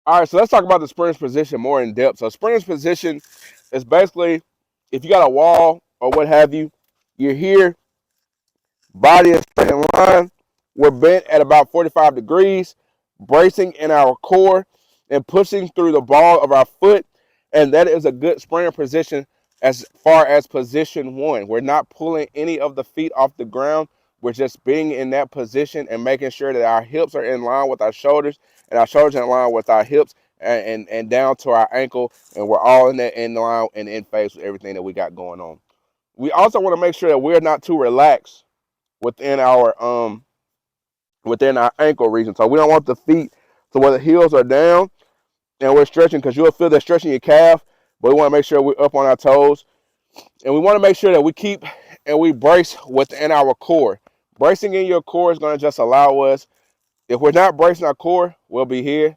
All right, so let's talk about the sprinter's position more in depth. So sprinter's position is basically if you got a wall or what have you, you're here, body is straight in line, we're bent at about 45 degrees, bracing in our core and pushing through the ball of our foot, and that is a good sprinter position as far as position one. We're not pulling any of the feet off the ground. We're just being in that position and making sure that our hips are in line with our shoulders and our shoulders in line with our hips and down to our ankle, and we're all in line and in phase with everything that we got going on. We also want to make sure that we're not too relaxed within our ankle region. So we don't want the feet to where the heels are down and we're stretching, because you'll feel that stretching your calf, but we want to make sure we're up on our toes. And we want to make sure that we keep and we brace within our core. Bracing in your core is going to just allow us, if we're not bracing our core, we'll be here,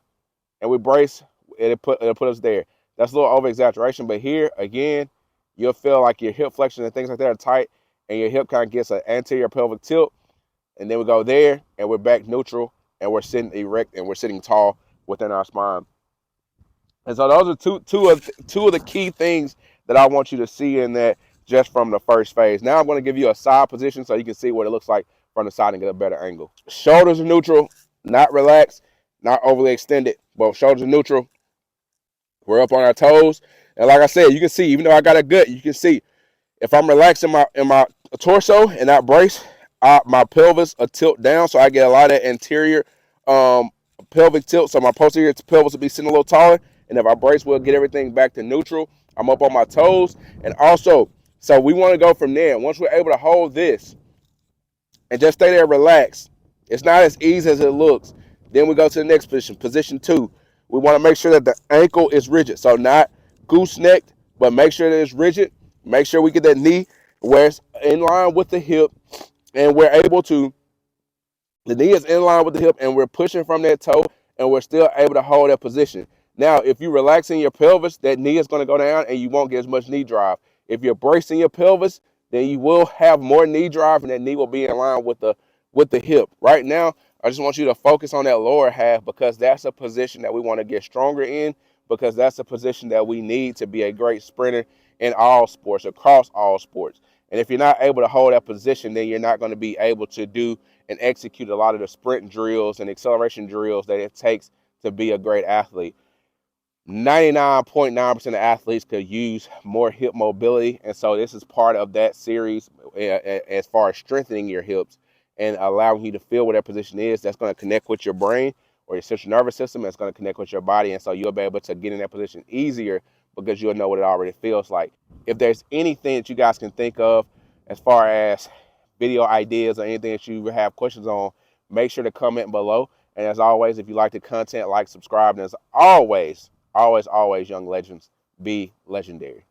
and we brace, it'll put us there. That's a little over exaggeration, but here, again, you'll feel like your hip flexion and things like that are tight, and your hip kind of gets an anterior pelvic tilt, and then we go there, and we're back neutral, and we're sitting erect, and we're sitting tall within our spine. And so those are two of the key things that I want you to see in that just from the first phase. Now I'm going to give you a side position so you can see what it looks like from the side and get a better angle. Shoulders are neutral, not relaxed, not overly extended, but shoulders are neutral. We're up on our toes. And like I said, you can see, even though I got a gut, you can see if I'm relaxing my torso and not brace, my pelvis will tilt down, so I get a lot of anterior pelvic tilt. So my posterior pelvis will be sitting a little taller, and if I brace, we'll get everything back to neutral. I'm up on my toes, and also, so we want to go from there. Once we're able to hold this and just stay there relaxed, it's not as easy as it looks. Then we go to the next position, position two. We want to make sure that the ankle is rigid, so not goosenecked, but make sure that it's rigid. Make sure we get that knee where it's in line with the hip, and we're able to, the knee is in line with the hip, and we're pushing from that toe, and we're still able to hold that position. Now, if you're relaxing your pelvis, that knee is going to go down, and you won't get as much knee drive. If you're bracing your pelvis, then you will have more knee drive, and that knee will be in line with the hip. Right now, I just want you to focus on that lower half, because that's a position that we want to get stronger in, because that's a position that we need to be a great sprinter in all sports, across all sports. And if you're not able to hold that position, then you're not going to be able to do and execute a lot of the sprint drills and acceleration drills that it takes to be a great athlete. 99.9% of athletes could use more hip mobility, and so this is part of that series as far as strengthening your hips and allowing you to feel where that position is. That's going to connect with your brain or your central nervous system. That's going to connect with your body, and so you'll be able to get in that position easier because you'll know what it already feels like. If there's anything that you guys can think of as far as video ideas or anything that you have questions on, make sure to comment below. And as always, if you like the content, like, subscribe, and as always, always, always, young legends, be legendary.